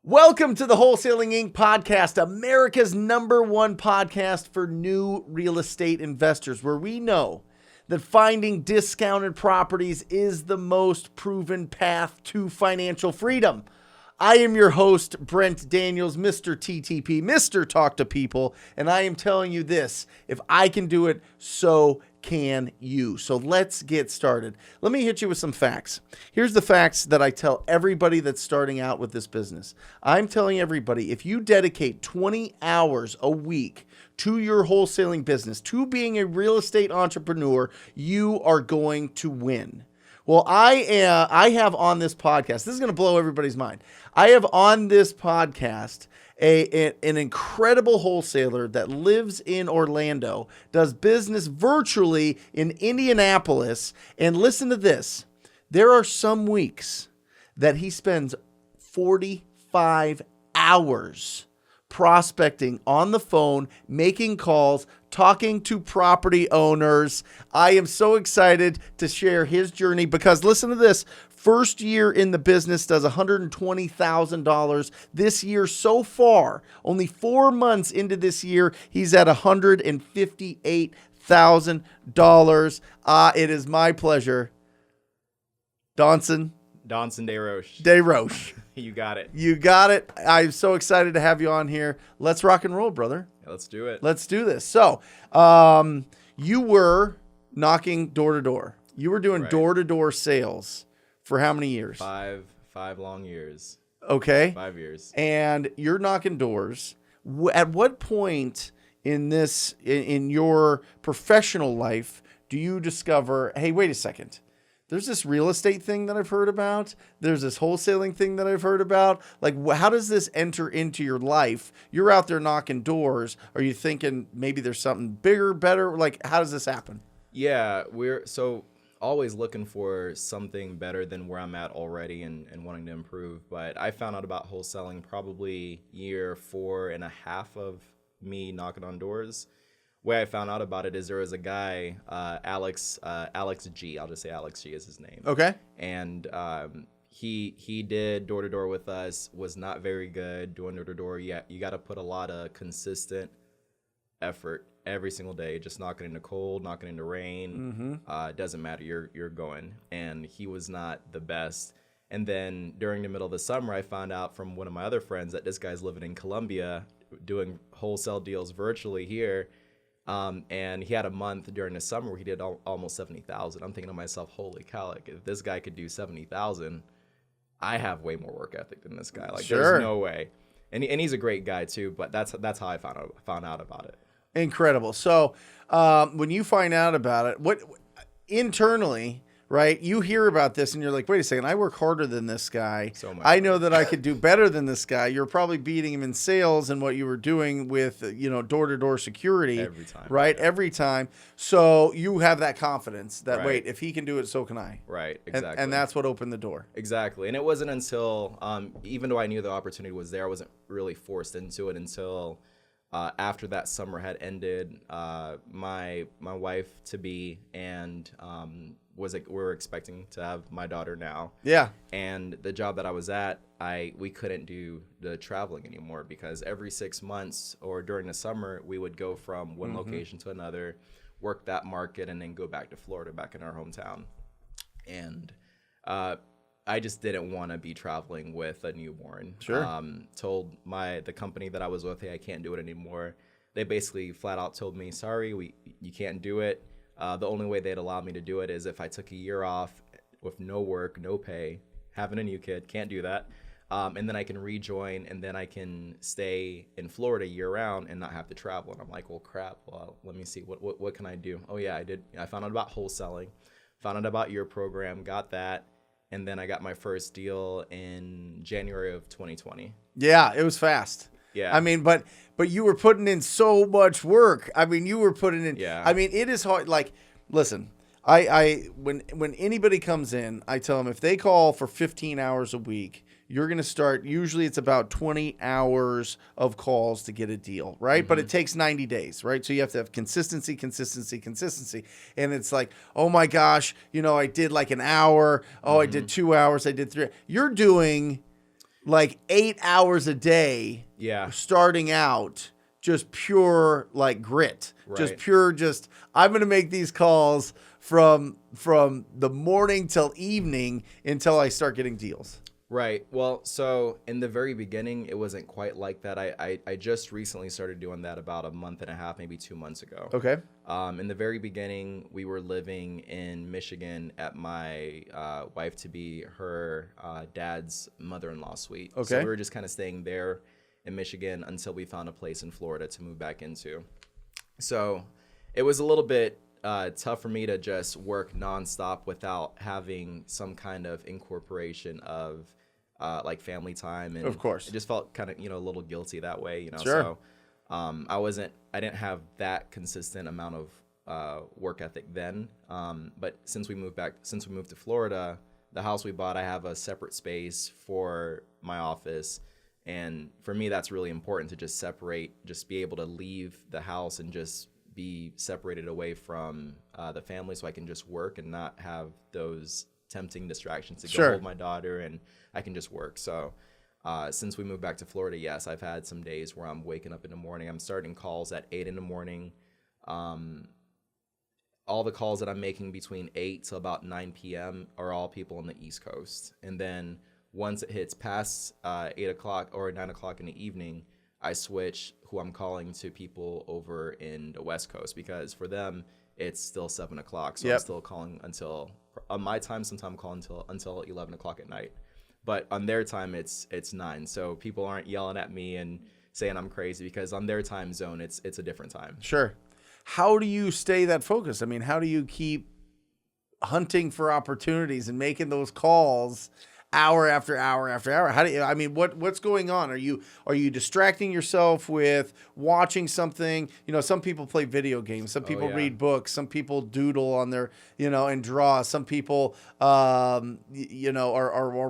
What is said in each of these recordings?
Welcome to the Wholesaling Inc. podcast, America's #1 podcast for new real estate investors, where we know that finding discounted properties is the most proven path to financial freedom. I am your host, Brent Daniels, Mr. TTP, Mr. Talk to People, and I am telling you this: if I can do it, so can you. So let's get started. Let me hit you with some facts. Here's the facts that I tell everybody that's starting out with this business. I'm telling everybody, if you dedicate 20 hours a week to your wholesaling business, to being a real estate entrepreneur, you are going to win. Well, I have on this podcast, this is going to blow everybody's mind. I have on this podcast an incredible wholesaler that lives in Orlando, does business virtually in Indianapolis, and listen to this. There are some weeks that he spends 45 hours prospecting on the phone, making calls, talking to property owners. I am so excited to share his journey because listen to this. First year in the business does $120,000. This year so far, only 4 months into this year, he's at $158,000. It is my pleasure. Donson DeRoche. You got it. You got it. I'm so excited to have you on here. Let's rock and roll, brother. Yeah, let's do it. Let's do this. So, you were knocking door to door. You were doing door-to-door sales for how many years? Five long years. Okay. 5 years. And you're knocking doors. At what point in your professional life do you discover, hey, wait a second, there's this real estate thing that I've heard about. There's this wholesaling thing that I've heard about. Like, how does this enter into your life? You're out there knocking doors. Are you thinking maybe there's something bigger, better? Like, how does this happen? Yeah, we're so always looking for something better than where I'm at already and wanting to improve. But I found out about wholesaling probably year 4.5 of me knocking on doors. Way I found out about it is there was a guy, Alex G. I'll just say Alex G is his name. Okay. And he did door to door with us. Was not very good doing door to door. Yeah, you got to put a lot of consistent effort every single day. Just knocking into cold, knocking into rain. Mm-hmm. It doesn't matter. You're going. And he was not the best. And then during the middle of the summer, I found out from one of my other friends that this guy's living in Colombia, doing wholesale deals virtually here. And he had a month during the summer where he did almost 70,000. I'm thinking to myself, holy cow, like if this guy could do 70,000, I have way more work ethic than this guy. Like There's no way. And he's a great guy too, but that's how I found out about it. Incredible. So, when you find out about it, what internally, right? You hear about this and you're like, wait a second, I work harder than this guy. So much. I know that I could do better than this guy. You're probably beating him in sales and what you were doing with, door-to-door security. Every time. Right? Yeah. Every time. So you have that confidence that, Right. wait, if he can do it, so can I. Right, exactly. And that's what opened the door. Exactly. And it wasn't until, even though I knew the opportunity was there, I wasn't really forced into it until after that summer had ended. My wife-to-be and we were expecting to have my daughter now. Yeah. And the job that I was at, we couldn't do the traveling anymore because every 6 months or during the summer, we would go from one location to another, work that market, and then go back to Florida, back in our hometown. And I just didn't want to be traveling with a newborn. Sure. Told the company that I was with, hey, I can't do it anymore. They basically flat out told me, sorry, you can't do it. The only way they'd allow me to do it is if I took a year off with no work, no pay, having a new kid. Can't do that. And then I can rejoin, and then I can stay in Florida year round and not have to travel. And I'm like, well, crap. Well, let me see. What can I do? Oh, yeah, I did. I found out about wholesaling, found out about your program, got that. And then I got my first deal in January of 2020. Yeah, it was fast. Yeah. I mean, but you were putting in so much work. I mean, you were putting in. Yeah. I mean, it is hard. Like, listen, when anybody comes in, I tell them if they call for 15 hours a week, you're going to start, usually it's about 20 hours of calls to get a deal, right? Mm-hmm. But it takes 90 days, right? So you have to have consistency. And it's like, oh my gosh, I did like an hour. Oh, I did 2 hours. I did 3. You're doing like 8 hours a day. Yeah. Starting out, just pure like grit, just Right. pure. Just I'm gonna make these calls from the morning till evening until I start getting deals. Right. Well, so in the very beginning, it wasn't quite like that. I just recently started doing that about a month and a half, maybe 2 months ago. Okay. In the very beginning, we were living in Michigan at my wife-to-be, her dad's mother-in-law suite. Okay. So we were just kind of staying there in Michigan until we found a place in Florida to move back into. So it was a little bit tough for me to just work nonstop without having some kind of incorporation of like family time, and Of course. it just felt kind of, a little guilty that way, Sure. So I didn't have that consistent amount of work ethic then. But since we moved to Florida, the house we bought, I have a separate space for my office. And for me, that's really important to just be able to leave the house and just be separated away from the family, so I can just work and not have those tempting distractions to go Sure. hold my daughter, and I can just work. So since we moved back to Florida, yes, I've had some days where I'm waking up in the morning. I'm starting calls at 8 in the morning. All the calls that I'm making between 8 till about 9 p.m. are all people on the East Coast. And then once it hits past 8 o'clock or 9 o'clock in the evening, I switch who I'm calling to people over in the West Coast, because for them, it's still 7 o'clock. So Yep. I'm still calling until, on my time, sometimes I'm calling until 11 o'clock at night. But on their time, it's 9. So people aren't yelling at me and saying I'm crazy, because on their time zone, it's a different time. Sure. How do you stay that focused? I mean, how do you keep hunting for opportunities and making those calls hour after hour after hour? How do you, I mean, what's going on? Are you distracting yourself with watching something? Some people play video games, some people yeah. read books, some people doodle on their, and draw. Some people, are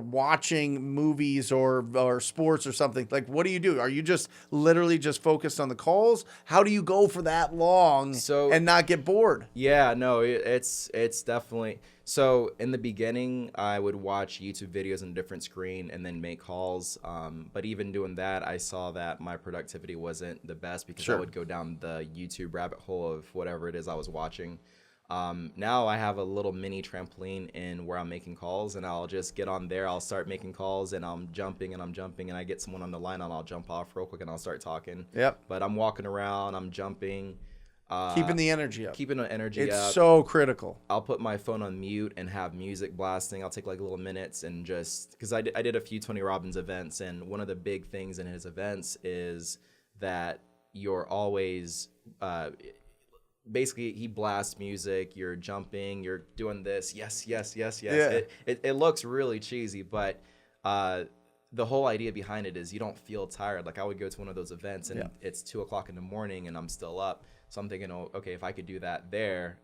watching movies or sports or something. Like, what do you do? Are you just literally just focused on the calls? How do you go for that long and not get bored? Yeah, no, it's definitely. So in the beginning, I would watch YouTube videos on a different screen and then make calls. But even doing that, I saw that my productivity wasn't the best, because Sure. I would go down the YouTube rabbit hole of whatever it is I was watching. Now I have a little mini trampoline in where I'm making calls, and I'll just get on there. I'll start making calls, and I'm jumping, and I get someone on the line, and I'll jump off real quick, and I'll start talking. Yep. But I'm walking around, I'm jumping. Keeping the energy up. Keeping the energy up. It's so critical. I'll put my phone on mute and have music blasting. I'll take like little minutes and just, because I did a few Tony Robbins events, and one of the big things in his events is that you're always, basically he blasts music, you're jumping, you're doing this, yes. Yeah. It looks really cheesy, but the whole idea behind it is you don't feel tired. Like, I would go to one of those events and it's 2 o'clock in the morning and I'm still up. So I'm thinking, oh, okay, if I could do that there,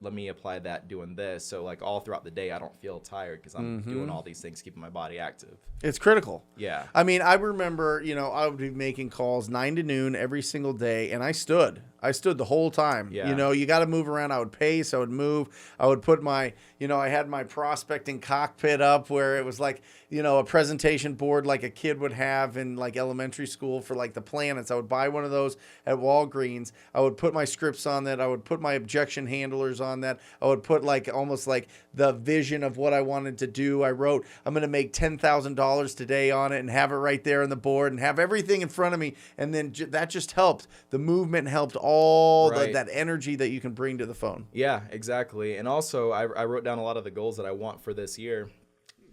let me apply that doing this. So like all throughout the day, I don't feel tired because I'm doing all these things, keeping my body active. It's critical. Yeah. I mean, I remember, I would be making calls 9 to noon every single day, and I stood the whole time. Yeah. You got to move around. I would pace. I would move. I would put my, I had my prospecting cockpit up where it was like, a presentation board like a kid would have in like elementary school for like the planets. I would buy one of those at Walgreens. I would put my scripts on that. I would put my objection handlers on that. I would put like almost like the vision of what I wanted to do. I wrote, I'm going to make $10,000 today on it, and have it right there on the board and have everything in front of me. And then that just helped. The movement helped all that energy that you can bring to the phone. Yeah, exactly. And also I wrote down a lot of the goals that I want for this year,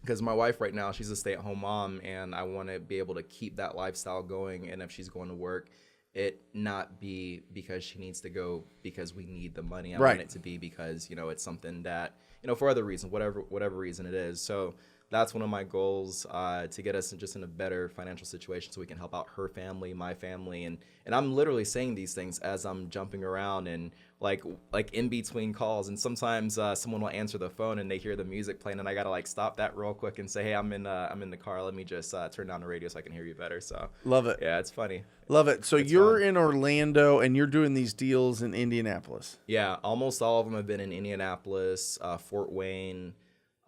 because my wife right now, she's a stay-at-home mom, and I want to be able to keep that lifestyle going. And if she's going to work, it not be because she needs to go because we need the money. I want it to be because, it's something that, for other reasons, whatever reason it is. So that's one of my goals, to get us in a better financial situation so we can help out her family, my family. And I'm literally saying these things as I'm jumping around and like in between calls. And sometimes someone will answer the phone and they hear the music playing, and I got to like stop that real quick and say, hey, I'm in the car. Let me just turn down the radio so I can hear you better. So love it. Yeah, it's funny. Love it. So you're in Orlando and you're doing these deals in Indianapolis. Yeah, almost all of them have been in Indianapolis, Fort Wayne,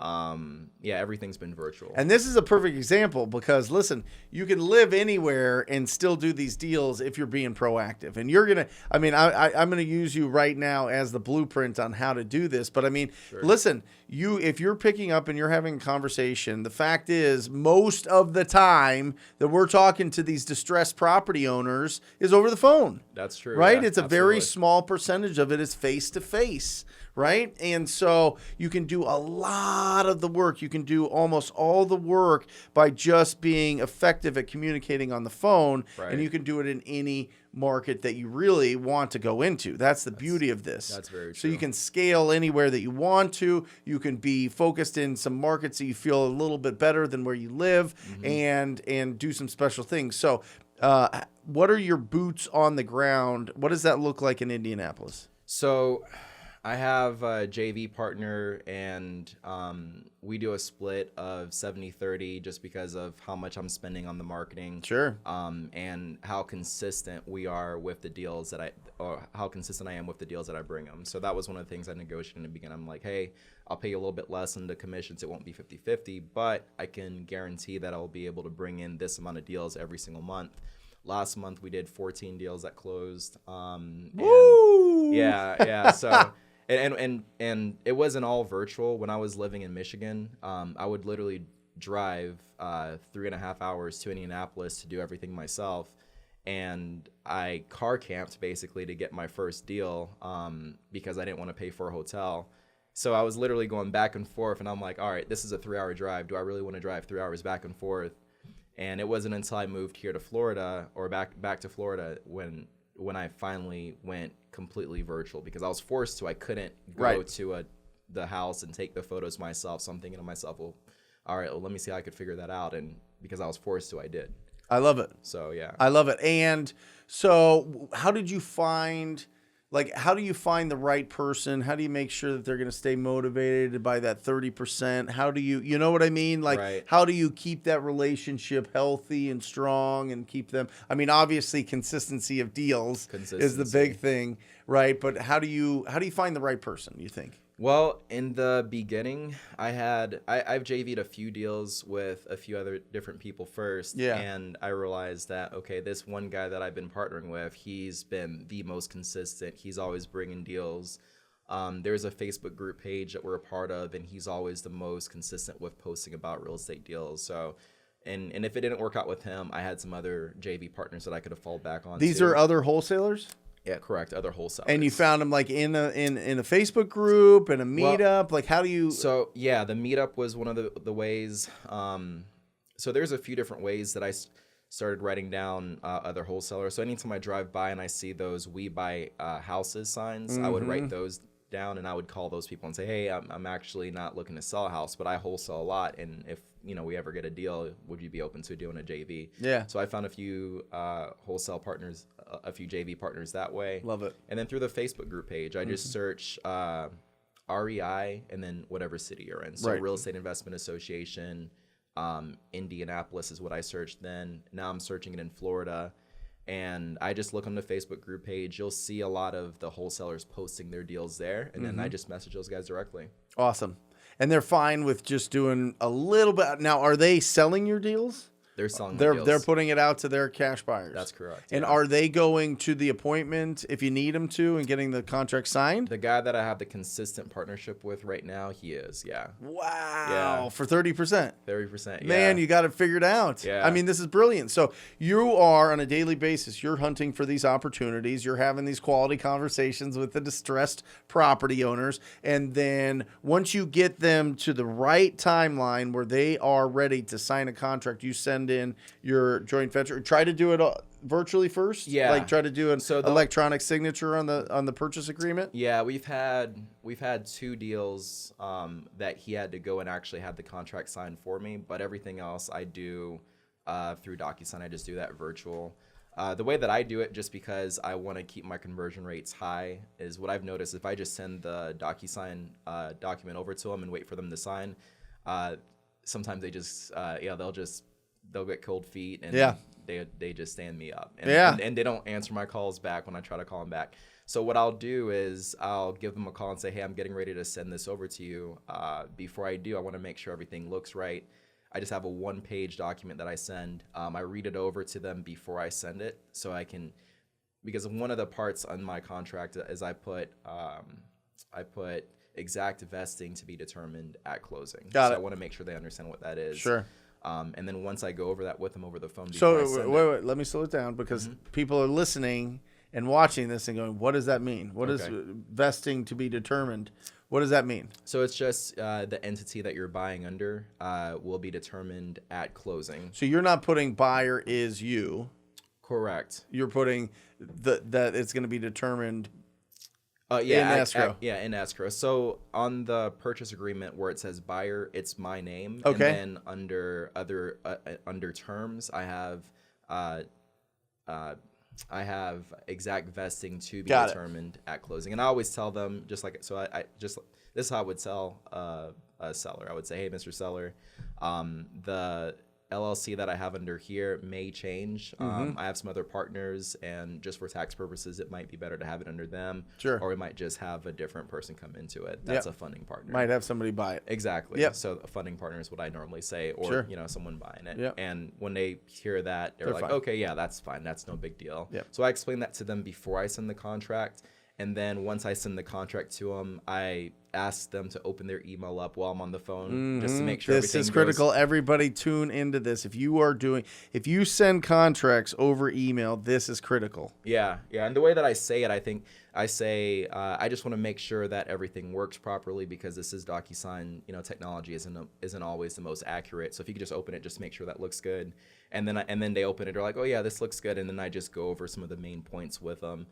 Yeah, everything's been virtual. And this is a perfect example because, listen, you can live anywhere and still do these deals if you're being proactive. And you're going to, I mean, I'm going to use you right now as the blueprint on how to do this. But I mean, listen, if you're picking up and you're having a conversation, the fact is most of the time that we're talking to these distressed property owners is over the phone. That's true. Right? Yeah, it's a very small percentage of it is face to face. Right? And so you can do a lot of the work. You can do almost all the work by just being effective at communicating on the phone. Right. And you can do it in any market that you really want to go into. That's the beauty of this. That's very true. So you can scale anywhere that you want to. You can be focused in some markets that you feel a little bit better than where you live, and do some special things. So what are your boots on the ground? What does that look like in Indianapolis? So I have a JV partner, and we do a split of 70-30 just because of how much I'm spending on the marketing. Sure. And how consistent we are with the deals that how consistent I am with the deals that I bring them. So that was one of the things I negotiated in the beginning. I'm like, hey, I'll pay you a little bit less in the commissions. It won't be 50-50, but I can guarantee that I'll be able to bring in this amount of deals every single month. Last month we did 14 deals that closed. Woo! Yeah. So. And it wasn't all virtual. When I was living in Michigan, I would literally drive 3.5 hours to Indianapolis to do everything myself. And I car camped basically to get my first deal because I didn't want to pay for a hotel. So I was literally going back and forth, and I'm like, all right, this is a 3-hour drive. Do I really want to drive 3 hours back and forth? And it wasn't until I moved here to Florida, or back to Florida, when I finally went completely virtual, because I was forced to. I couldn't go to the house and take the photos myself. So I'm thinking to myself, well, all right, well, let me see how I could figure that out. And because I was forced to, I did. I love it. So, yeah. I love it. And so how do you find the right person? How do you make sure that they're going to stay motivated by that 30%? How do you know what I mean? How do you keep that relationship healthy and strong and keep them? I mean, obviously consistency of deals is the big thing, right? But how do you find the right person, you think? Well, in the beginning, I've JV'd a few deals with a few other different people first. Yeah. And I realized that, okay, this one guy that I've been partnering with, he's been the most consistent. He's always bringing deals. There's a Facebook group page that we're a part of, and he's always the most consistent with posting about real estate deals. So, and if it didn't work out with him, I had some other JV partners that I could have fallen back on. These are other wholesalers? Yeah, correct. Other wholesalers. And you found them like in a Facebook group and a meetup. Like, how do you? So yeah, the meetup was one of the ways. So there's a few different ways that I started writing down other wholesalers. So anytime I drive by and I see those "We Buy Houses" signs, I would write those down, and I would call those people and say, hey, I'm actually not looking to sell a house, but I wholesale a lot, and if we ever get a deal, would you be open to doing a JV? Yeah. So I found a few wholesale partners, a few JV partners that way. Love it. And then through the Facebook group page, I just search REI and then whatever city you're in. So Real Estate Investment Association, Indianapolis is what I searched then. Now I'm searching it in Florida. And I just look on the Facebook group page. You'll see a lot of the wholesalers posting their deals there. And then I just message those guys directly. Awesome. And they're fine with just doing a little bit. Now, are they selling your deals? They're selling deals. They're putting it out to their cash buyers. That's correct. And are they going to the appointment if you need them to and getting the contract signed? The guy that I have the consistent partnership with right now, he is, yeah. Wow. Yeah. For 30%. 30%, yeah. Man, you got it figured out. Yeah. I mean, this is brilliant. So you are on a daily basis, you're hunting for these opportunities. You're having these quality conversations with the distressed property owners. And then once you get them to the right timeline where they are ready to sign a contract, you send in your joint venture. Try to do it virtually first. Yeah. Like try to do an electronic signature on the purchase agreement. Yeah, we've had 2 deals that he had to go and actually have the contract signed for me, but everything else I do through DocuSign. I just do that virtual. The way that I do it, just because I want to keep my conversion rates high, is what I've noticed. If I just send the DocuSign document over to them and wait for them to sign, sometimes they just they'll get cold feet and they just stand me up. And they don't answer my calls back when I try to call them back. So what I'll do is I'll give them a call and say, hey, I'm getting ready to send this over to you. Before I do, I want to make sure everything looks right. I just have a 1-page document that I send. I read it over to them before I send it, so I can, because one of the parts on my contract is I put exact vesting to be determined at closing. Got it. I want to make sure they understand what that is. Sure. And then once I go over that with them over the phone, So wait, let me slow it down, because people are listening and watching this and going, what does that mean? What is vesting to be determined? What does that mean? So it's just the entity that you're buying under will be determined at closing. So you're not putting buyer is you. Correct. You're putting that it's going to be determined in escrow. In escrow. So on the purchase agreement where it says buyer, it's my name. Okay. And then under terms, I have exact vesting to be determined at closing. And I always tell them, just like, so this is how I would tell a seller. I would say, hey, Mr. Seller, the LLC that I have under here may change. I have some other partners, and just for tax purposes, it might be better to have it under them. Sure. Or we might just have a different person come into it. That's a funding partner. Might have somebody buy it. Exactly. Yep. So a funding partner is what I normally say, or someone buying it. Yep. And when they hear that, they're like, fine. okay, yeah, that's fine. That's no big deal. Yep. So I explain that to them before I send the contract. And then once I send the contract to them, I ask them to open their email up while I'm on the phone, just to make sure this is critical. Everybody tune into this. If you send contracts over email, this is critical. Yeah. And the way that I say it, I just want to make sure that everything works properly, because this is DocuSign. Technology isn't always the most accurate. So if you could just open it, just make sure that looks good. And then they open it, they're like, oh yeah, this looks good. And then I just go over some of the main points with them.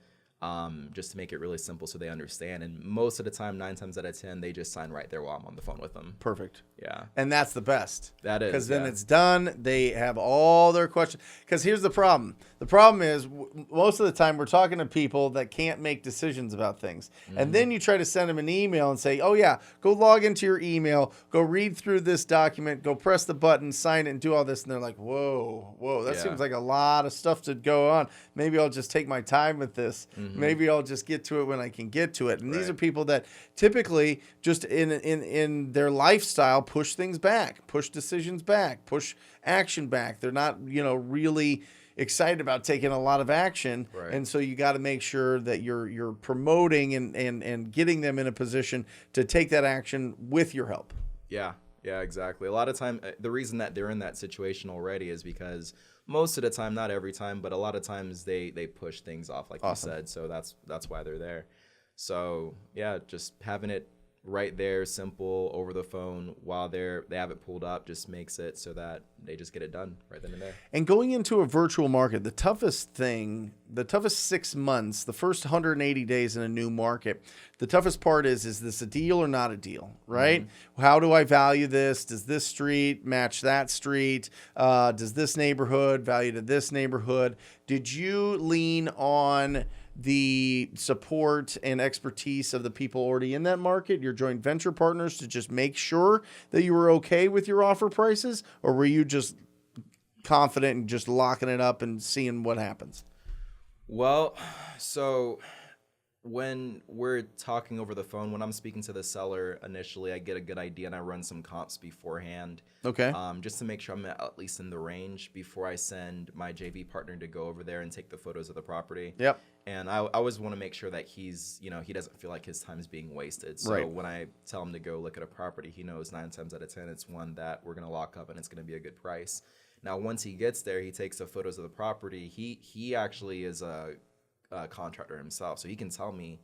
Just to make it really simple so they understand. And most of the time, 9 times out of 10, they just sign right there while I'm on the phone with them. Perfect. Yeah. And that's the best. That is. Because then it's done. They have all their questions. Because here's the problem. The problem is most of the time we're talking to people that can't make decisions about things. And then you try to send them an email and say, oh yeah, go log into your email, go read through this document, go press the button, sign it, and do all this. And they're like, whoa, that seems like a lot of stuff to go on. Maybe I'll just take my time with this. Maybe I'll just get to it when I can get to it. And these are people that typically just in their lifestyle push things back, push decisions back, push action back. They're not, really excited about taking a lot of action. Right. And so you got to make sure that you're promoting and getting them in a position to take that action with your help. Yeah, exactly. A lot of time, the reason that they're in that situation already is because most of the time, not every time, but a lot of times they push things off, like you said. So that's why they're there. So yeah, just having it right there, simple, over the phone while they have it pulled up, just makes it so that they just get it done right then and there. And going into a virtual market, the toughest 6 months, the first 180 days in a new market, the toughest part is this a deal or not a deal, right? How do I value this? Does this street match that street? Does this neighborhood value to this neighborhood? Did you lean on the support and expertise of the people already in that market, your joint venture partners, to just make sure that you were okay with your offer prices? Or were you just confident and just locking it up and seeing what happens? Well, so when we're talking over the phone, when I'm speaking to the seller initially, I get a good idea and I run some comps beforehand. Okay. Just to make sure I'm at least in the range before I send my JV partner to go over there and take the photos of the property. Yep. And I always want to make sure that he's, he doesn't feel like his time is being wasted. So when I tell him to go look at a property, he knows 9 times out of 10 it's one that we're going to lock up and it's going to be a good price. Now, once he gets there, he takes the photos of the property. He actually is a contractor himself, so he can tell me,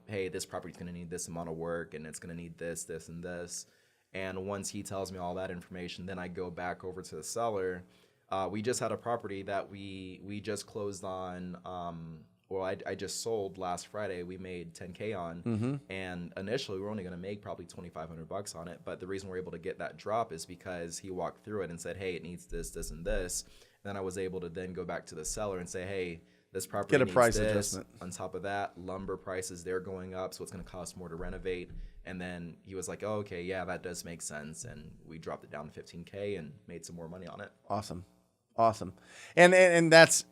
hey, this property's going to need this amount of work and it's going to need this, this, and this. And once he tells me all that information, then I go back over to the seller. We just had a property that we just closed on. I just sold last Friday. We made $10K on, and initially we were only going to make probably $2,500 on it. But the reason we're able to get that drop is because he walked through it and said, hey, it needs this, this, and this. And then I was able to then go back to the seller and say, hey, this property get a needs price this. adjustment. On top of that, lumber prices, they're going up, so it's going to cost more to renovate. And then he was like, oh, okay, yeah, that does make sense. And we dropped it down to $15K and made some more money on it. Awesome. And that's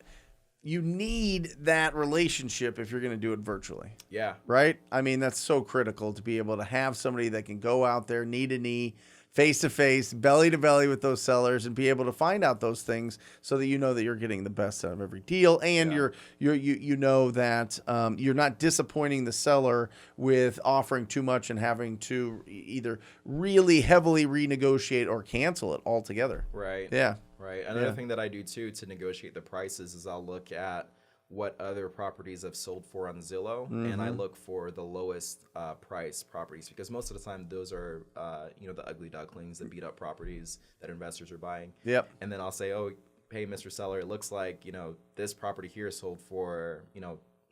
you need that relationship if you're going to do it virtually. Yeah. Right? I mean, that's so critical to be able to have somebody that can go out there knee to knee, face to face, belly to belly with those sellers and be able to find out those things so that you know that you're getting the best out of every deal, and you know that you're not disappointing the seller with offering too much and having to either really heavily renegotiate or cancel it altogether. Right. Yeah. Right. Another thing that I do too to negotiate the prices is I'll look at what other properties have sold for on Zillow, and I look for the lowest price properties, because most of the time those are the ugly ducklings, the beat up properties that investors are buying. Yep. And then I'll say, oh, hey, Mr. Seller, it looks like this property here sold for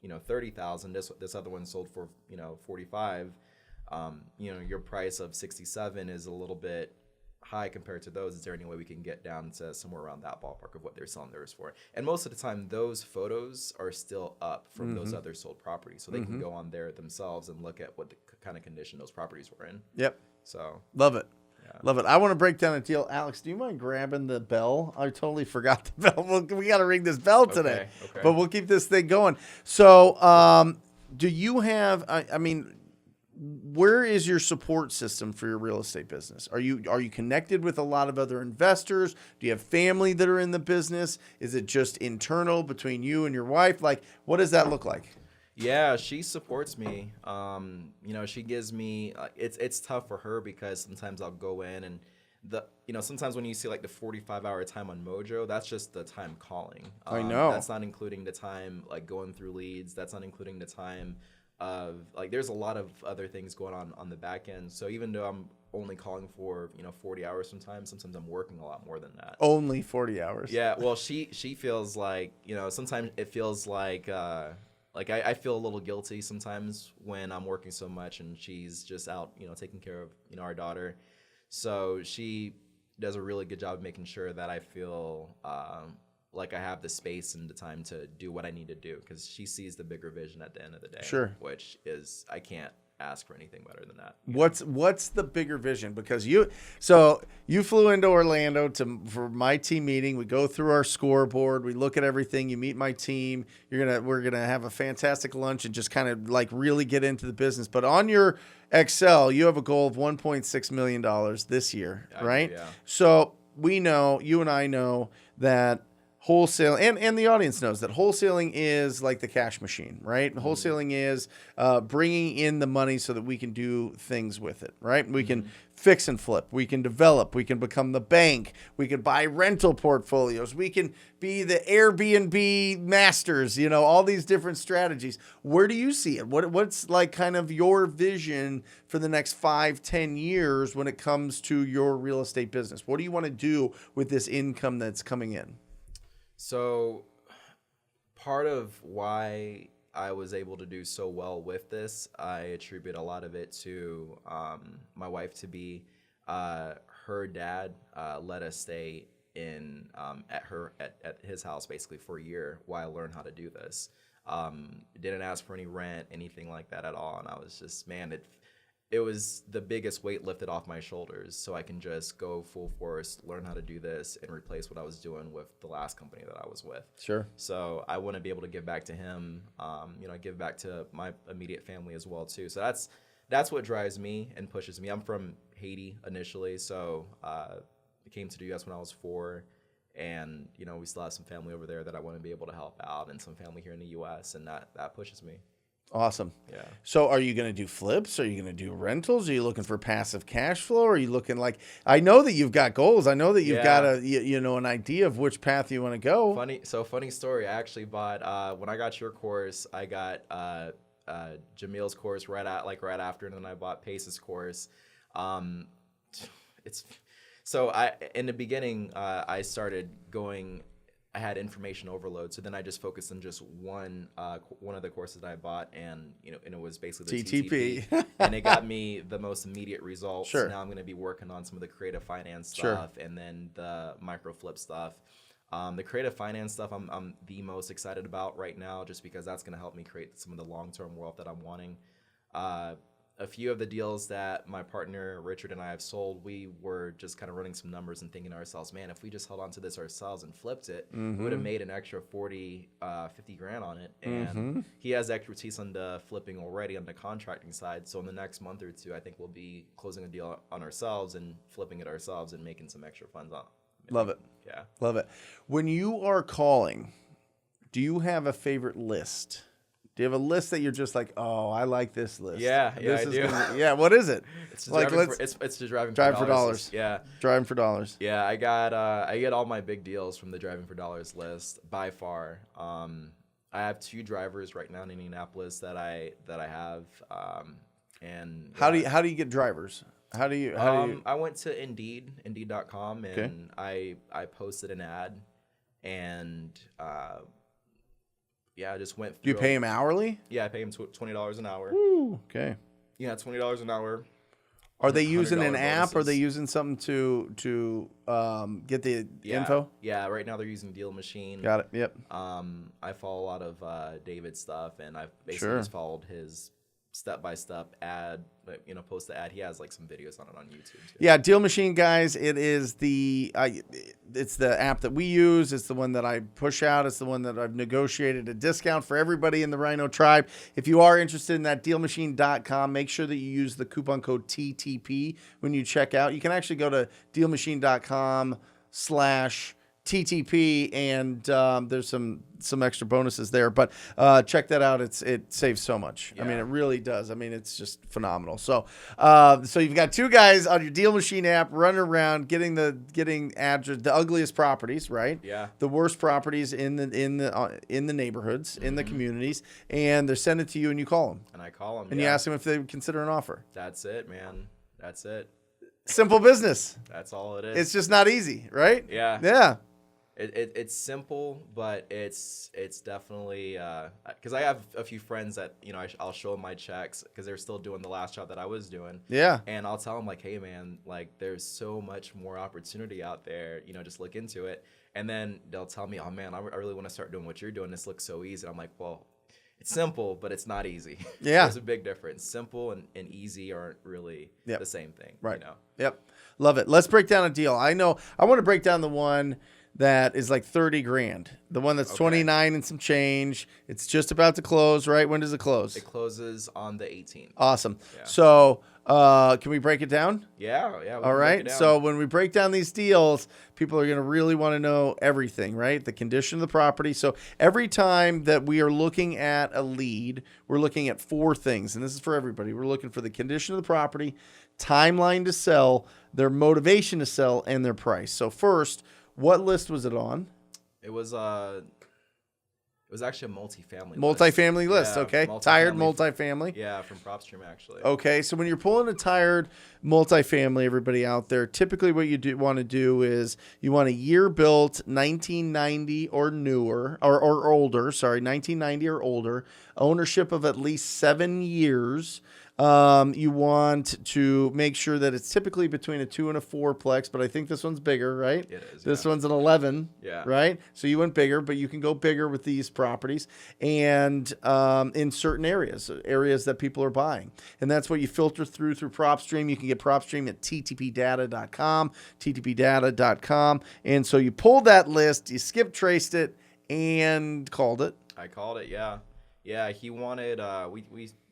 30,000. This other one sold for 45. Your price of 67 is a little bit high compared to those. Is there any way we can get down to somewhere around that ballpark of what they're selling theirs for? And most of the time those photos are still up from those other sold properties, so they can go on there themselves and look at what the kind of condition those properties were in. Yep. So love it. Yeah. Love it. I want to break down a deal. Alex, do you mind grabbing the bell? I totally forgot the bell. We got to ring this bell today, Okay. But we'll keep this thing going. So do you have, where is your support system for your real estate business? Are you connected with a lot of other investors? Do you have family that are in the business? Is it just internal between you and your wife? Like, what does that look like? Yeah, she supports me. She gives me, it's tough for her because sometimes I'll go in and sometimes when you see like the 45-hour time on Mojo, that's just the time calling. I know. That's not including the time like going through leads. That's not including the time of like, there's a lot of other things going on the back end. So even though I'm only calling for 40 hours sometimes I'm working a lot more than that. Only 40 hours. Yeah, well, she feels like sometimes it feels like I feel a little guilty sometimes when I'm working so much and she's just out taking care of our daughter. So she does a really good job of making sure that I feel like I have the space and the time to do what I need to do, because she sees the bigger vision at the end of the day. Sure. Which is, I can't ask for anything better than that. What's the bigger vision? Because you flew into Orlando for my team meeting. We go through our scoreboard. We look at everything. You meet my team. We're gonna have a fantastic lunch and just kind of like really get into the business. But on your Excel, you have a goal of $1.6 million this year, right? Yeah. So we know, you and I know, that wholesale, and the audience knows that wholesaling is like the cash machine, right? Wholesaling is bringing in the money so that we can do things with it, right? We can fix and flip. We can develop. We can become the bank. We can buy rental portfolios. We can be the Airbnb masters, all these different strategies. Where do you see it? What's like kind of your vision for the next 5-10 years when it comes to your real estate business? What do you want to do with this income that's coming in? So part of why I was able to do so well with this, I attribute a lot of it to my wife. To be her dad let us stay in at his house basically for a year while I learned how to do this. Didn't ask for any rent, anything like that at all, and I was just, man, it was the biggest weight lifted off my shoulders, so I can just go full force, learn how to do this, and replace what I was doing with the last company that I was with. Sure. So I want to be able to give back to him, give back to my immediate family as well too. So that's what drives me and pushes me. I'm from Haiti initially, so I came to the U.S. when I was 4, and we still have some family over there that I want to be able to help out, and some family here in the U.S., and that pushes me. Awesome. Yeah. So are you going to do flips? Are you going to do rentals? Are you looking for passive cash flow? Are you looking like, I know that you've got goals. I know that you've got an idea of which path you want to go. Funny story. I actually bought, when I got your course, I got Jamil's course right after, and then I bought Pace's course. In the beginning, I started going, I had information overload, so then I just focused on just one of the courses that I bought, and and it was basically the TTP, and it got me the most immediate results. Sure. Now I'm going to be working on some of the creative finance stuff, and then the micro flip stuff. The creative finance stuff I'm the most excited about right now, just because that's going to help me create some of the long-term wealth that I'm wanting. a few of the deals that my partner Richard and I have sold, we were just kind of running some numbers and thinking to ourselves, man, if we just held on to this ourselves and flipped it, we would have made an extra 40, 50 grand on it. And he has expertise on the flipping already on the contracting side. So in the next month or two, I think we'll be closing a deal on ourselves and flipping it ourselves and making some extra funds on. Love it. Yeah. Love it. When you are calling, do you have a favorite list? Do you have a list that you're just like, oh, I like this list? Yeah, this I do. Yeah, what is it? It's just like it's just driving for dollars. Yeah, driving for dollars. Yeah, I get all my big deals from the driving for dollars list by far. I have 2 drivers right now in Indianapolis that I have. And how do you get drivers? How do you? I went to Indeed.com, and I posted an ad, and yeah, I just went through. Do you pay him hourly? Yeah, I pay him $20 an hour. Woo, okay. Yeah, $20 an hour. Are they using an app? bonuses. Or are they using something to get the info? Yeah, right now they're using Deal Machine. Got it. Yep. I follow a lot of David's stuff, and I've basically just followed his step-by-step ad, post the ad. He has like some videos on it on YouTube too. Yeah, Deal Machine, guys. It is it's the app that we use. It's the one that I push out. It's the one that I've negotiated a discount for everybody in the Rhino tribe. If you are interested in that, dealmachine.com, make sure that you use the coupon code TTP when you check out. You can actually go to dealmachine.com/TTP, and there's some extra bonuses there, but check that out. It saves so much. Yeah. I mean, it really does. I mean, it's just phenomenal. So so you've got 2 guys on your Deal Machine app running around getting address, the ugliest properties, right? Yeah. The worst properties in the neighborhoods, in the communities, and they're sending it to you, and you call them. And I call them. And you ask them if they would consider an offer. That's it, man. That's it. Simple business. That's all it is. It's just not easy, right? Yeah. Yeah. It's simple, but it's definitely because I have a few friends that I'll show them my checks because they're still doing the last job that I was doing. Yeah. And I'll tell them like, hey man, like there's so much more opportunity out there. Just look into it. And then they'll tell me, oh man, I really want to start doing what you're doing. This looks so easy. And I'm like, well, it's simple, but it's not easy. Yeah. There's a big difference. Simple and easy aren't really the same thing. Right. Yep. Love it. Let's break down a deal. I want to break down the one that is like 30 grand. The one that's 29 and some change. It's just about to close, right? When does it close? It closes on the 18th. Awesome. Yeah. So can we break it down? Yeah. All right. So when we break down these deals, people are going to really want to know everything, right? The condition of the property. So every time that we are looking at a lead, we're looking at 4 things. And this is for everybody. We're looking for the condition of the property, timeline to sell, their motivation to sell, and their price. So first, what list was it on? It was actually a multifamily list. Yeah, okay. Tired multifamily. Yeah, from PropStream actually. Okay, so when you're pulling a tired multifamily, everybody out there, typically what you want to do is you want a year built 1990 or newer or older. Sorry, 1990 or older. Ownership of at least 7 years. You want to make sure that it's typically between a 2 and a 4-plex, but I think this one's bigger, right? It is. This one's an 11, right? So you went bigger, but you can go bigger with these properties and in certain areas that people are buying. And that's what you filter through PropStream. You can get PropStream at ttpdata.com. And so you pulled that list, you skip traced it, and called it. I called it, yeah. Yeah, he wanted,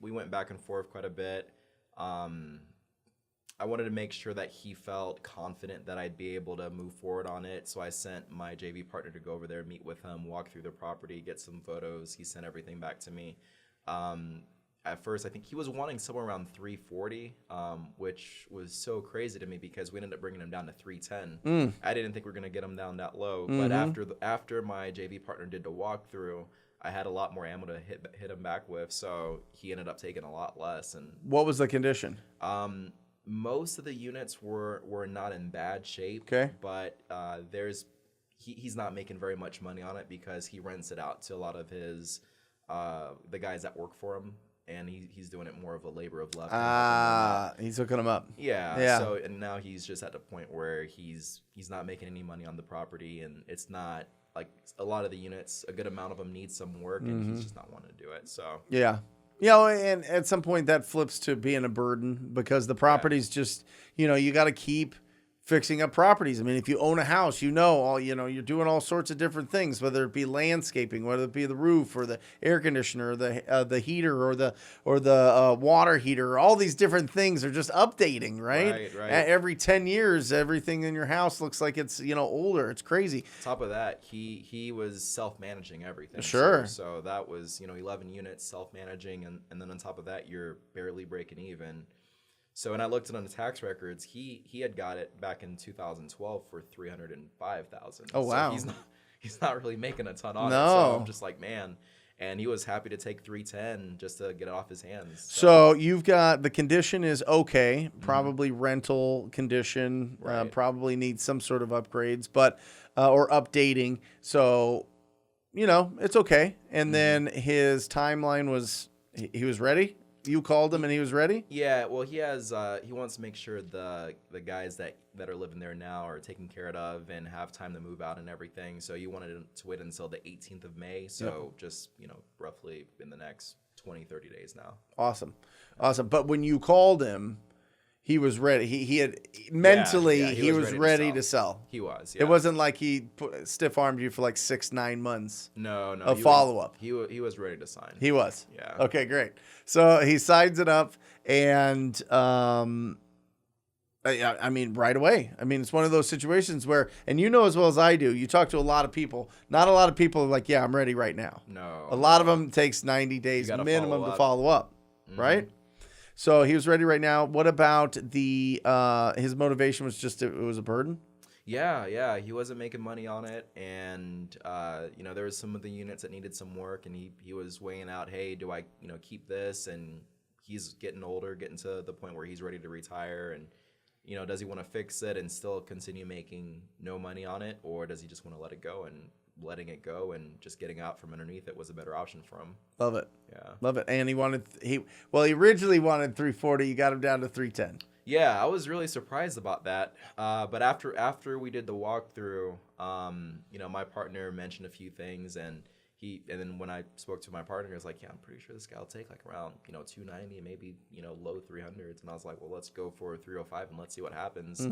we went back and forth quite a bit. I wanted to make sure that he felt confident that I'd be able to move forward on it. So I sent my JV partner to go over there, meet with him, walk through the property, get some photos. He sent everything back to me. At first, I think he was wanting somewhere around 340, which was so crazy to me because we ended up bringing him down to 310. I didn't think we were going to get him down that low. But after my JV partner did the walkthrough, I had a lot more ammo to hit him back with, so he ended up taking a lot less. And what was the condition? Most of the units were not in bad shape. Okay. But he's not making very much money on it because he rents it out to a lot of his the guys that work for him, and he's doing it more of a labor of love. He's hooking them up. Yeah. So and now he's just at the point where he's not making any money on the property, and it's not. Like a lot of the units, a good amount of them need some work, and he's just not wanting to do it. So yeah. You know, and at some point that flips to being a burden because the property's just, you know, you got to keep fixing up properties. I mean, if you own a house, you know, you're doing all sorts of different things, whether it be landscaping, whether it be the roof or the air conditioner, or the heater or the water heater. All these different things are just updating, right? Right. Every 10 years, everything in your house looks like it's, you know, older. It's crazy. On top of that, he was self-managing everything. Sure. So that was, you know, 11 units self-managing, and then on top of that, you're barely breaking even. So when I looked at on the tax records, he had got it back in 2012 for $305,000. Oh wow! So he's not really making a ton on it. No. So I'm just like, man. And he was happy to take 310 just to get it off his hands. So you've got the condition is okay, probably rental condition, Right. probably needs some sort of upgrades, but or updating. So you know it's okay. And then his timeline was he was ready. You called him and he was ready? Yeah, well, he wants to make sure the guys that are living there now are taken care of and have time to move out and everything. So you wanted to wait until the 18th of May. So just, you know, roughly in the next 20, 30 days now. Awesome. But when you called him, he was ready. He had mentally, he was ready to sell. He was, It wasn't like he stiff-armed you for like 6-9 months. No. Of follow-up. He was ready to sign. He was. Yeah. Okay, great. So he signs it up, and I mean, right away. I mean, it's one of those situations where, and you know as well as I do, you talk to a lot of people. Not a lot of people are like, yeah, I'm ready right now. No. A lot of them takes 90 days minimum to follow up, right? So he was ready right now. What about his motivation was just it was a burden? Yeah. He wasn't making money on it, and you know, there was some of the units that needed some work, and he was weighing out, hey, do I, you know, keep this? And he's getting older, getting to the point where he's ready to retire, and you know, does he want to fix it and still continue making no money on it, or does he just want to let it go? And letting it go and just getting out from underneath it was a better option for him. Love it. Yeah. Love it. And he originally wanted 340. You got him down to 310. Yeah, I was really surprised about that. But after we did the walkthrough, you know, my partner mentioned a few things, and then when I spoke to my partner, he was like, yeah, I'm pretty sure this guy will take like around, you know, 290, maybe, you know, low 300s. And I was like, well, let's go for 305 and let's see what happens.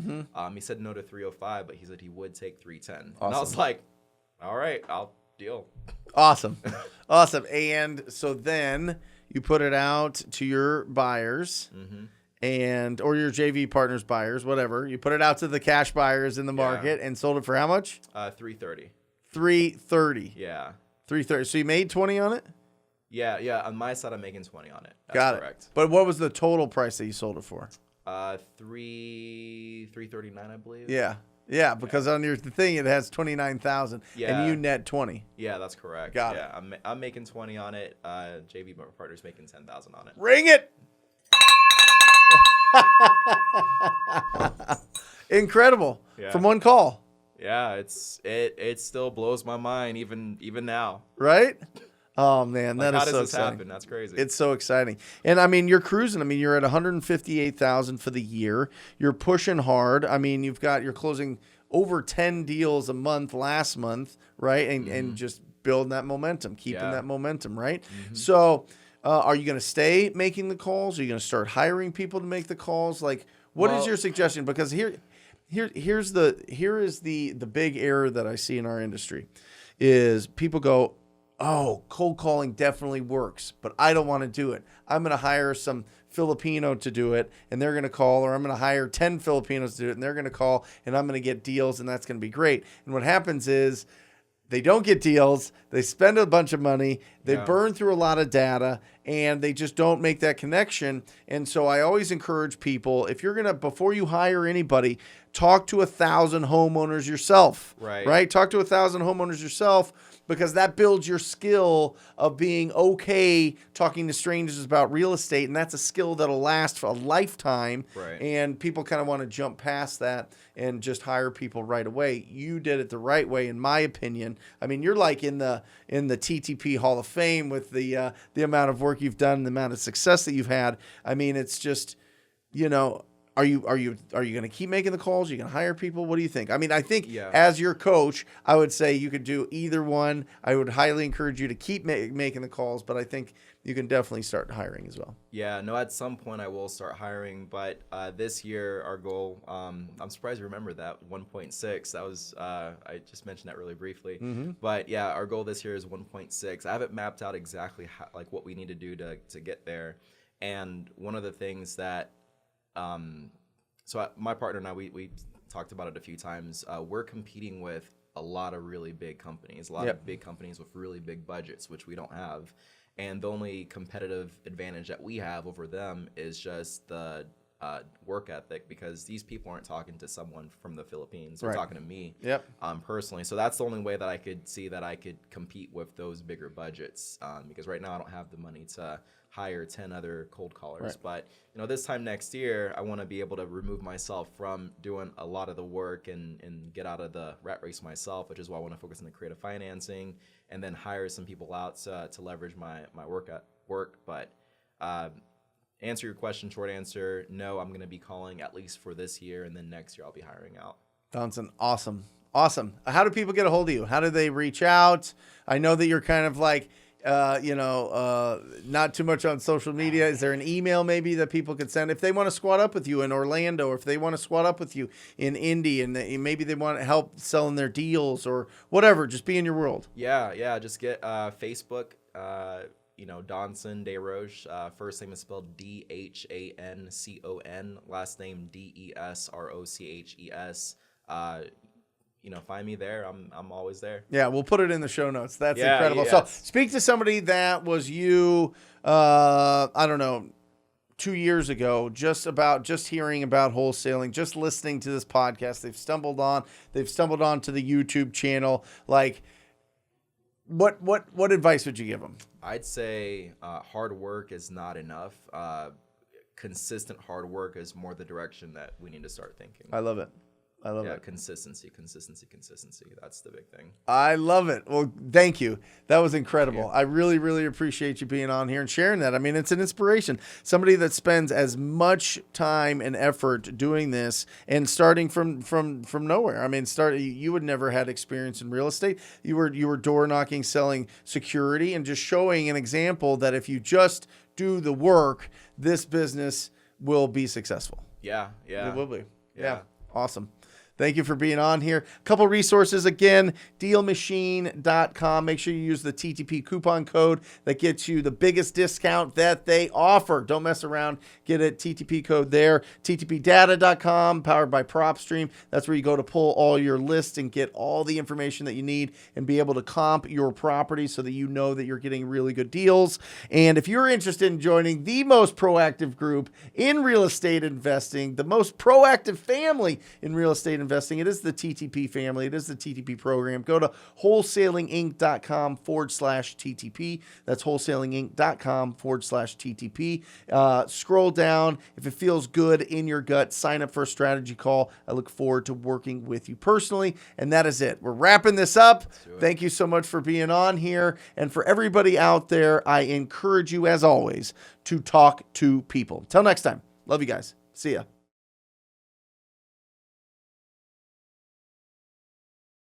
He said no to 305, but he said he would take 310. Awesome. And I was like, all right, I'll deal. Awesome. Awesome. And so then you put it out to your buyers or your JV partners buyers, whatever. You put it out to the cash buyers in the market and sold it for how much? 330. 330. Yeah. 330. So you made 20 on it? Yeah. On my side, I'm making 20 on it. That's Got correct. it. But what was the total price that you sold it for? 339, I believe. Yeah, because on your thing it has 29,000, and you net 20. Yeah, that's correct. Got it. I'm making 20 on it. JV partner's making 10,000 on it. Ring it! Incredible from one call. Yeah, it still blows my mind even now. Right? Oh man, that is so exciting. How does this happen? That's crazy. It's so exciting. And I mean, you're cruising. I mean, you're at 158,000 for the year. You're pushing hard. I mean, you're closing over 10 deals a month last month, right? And just building that momentum, keeping that momentum, right? So, are you going to stay making the calls? Are you going to start hiring people to make the calls? Like, what is your suggestion? Because here is the big error that I see in our industry is people go, oh, cold calling definitely works, but I don't want to do it. I'm going to hire some Filipino to do it, and they're going to call, or I'm going to hire 10 Filipinos to do it, and they're going to call, and I'm going to get deals, and that's going to be great. And what happens is they don't get deals, they spend a bunch of money, they burn through a lot of data, and they just don't make that connection. And so I always encourage people, if you're going to, before you hire anybody, talk to 1,000 homeowners yourself. Right? Talk to 1,000 homeowners yourself, because that builds your skill of being okay talking to strangers about real estate, and that's a skill that'll last for a lifetime. Right. And people kind of want to jump past that and just hire people right away. You did it the right way, in my opinion. I mean, you're like in the TTP Hall of Fame with the amount of work you've done, the amount of success that you've had. I mean, it's just, you know, Are you going to keep making the calls? Are you going to hire people? What do you think? I mean, I think Yeah. as your coach, I would say you could do either one. I would highly encourage you to keep making the calls, but I think you can definitely start hiring as well. Yeah, no, at some point I will start hiring, but this year our goal, I'm surprised you remember that, 1.6. That was, I just mentioned that really briefly. But yeah, our goal this year is 1.6. I haven't mapped out exactly what we need to do to get there. And one of the things that, my partner and I, we talked about it a few times. We're competing with a lot of really big companies, a lot of big companies with really big budgets, which we don't have. And the only competitive advantage that we have over them is just the work ethic, because these people aren't talking to someone from the Philippines. They're talking to me personally. So that's the only way that I could see that I could compete with those bigger budgets, because right now I don't have the money to hire 10 other cold callers. But this time next year, I want to be able to remove myself from doing a lot of the work and get out of the rat race myself, which is why I want to focus on the creative financing and then hire some people out to leverage my work. But answer your question, short answer, no, I'm going to be calling at least for this year, and then next year I'll be hiring out. Johnson, awesome. How do people get a hold of you? How do they reach out? I know that you're kind of like, not too much on social media. Is there an email maybe that people could send if they want to squat up with you in Orlando, or if they want to squat up with you in Indy, and maybe they want help selling their deals or whatever? Just be in your world. Yeah. Just get Facebook. Donson DeRoche. First name is spelled DHANCON. Last name DESROCHES. Find me there. I'm always there. Yeah, we'll put it in the show notes. That's incredible. So speak to somebody that was you, I don't know, 2 years ago, just hearing about wholesaling, just listening to this podcast. They've stumbled on to the YouTube channel. Like, what advice would you give them? I'd say hard work is not enough. Consistent hard work is more the direction that we need to start thinking. I love it. Consistency. That's the big thing. I love it. Well, thank you. That was incredible. I really, really appreciate you being on here and sharing that. I mean, it's an inspiration. Somebody that spends as much time and effort doing this and starting from nowhere. I mean, you would never had experience in real estate. You were door knocking, selling security, and just showing an example that if you just do the work, this business will be successful. Yeah. It will be. Yeah. Awesome. Thank you for being on here. A couple resources again, dealmachine.com. Make sure you use the TTP coupon code that gets you the biggest discount that they offer. Don't mess around. Get a TTP code there. TTPdata.com, powered by PropStream. That's where you go to pull all your lists and get all the information that you need and be able to comp your property so that you know that you're getting really good deals. And if you're interested in joining the most proactive group in real estate investing, the most proactive family in real estate investing, it is the TTP family. It is the TTP program. Go to wholesalinginc.com/TTP. That's wholesalinginc.com/TTP. Scroll down. If it feels good in your gut, sign up for a strategy call. I look forward to working with you personally. And that is it. We're wrapping this up. Thank you so much for being on here. And for everybody out there, I encourage you, as always, to talk to people. Till next time. Love you guys. See ya.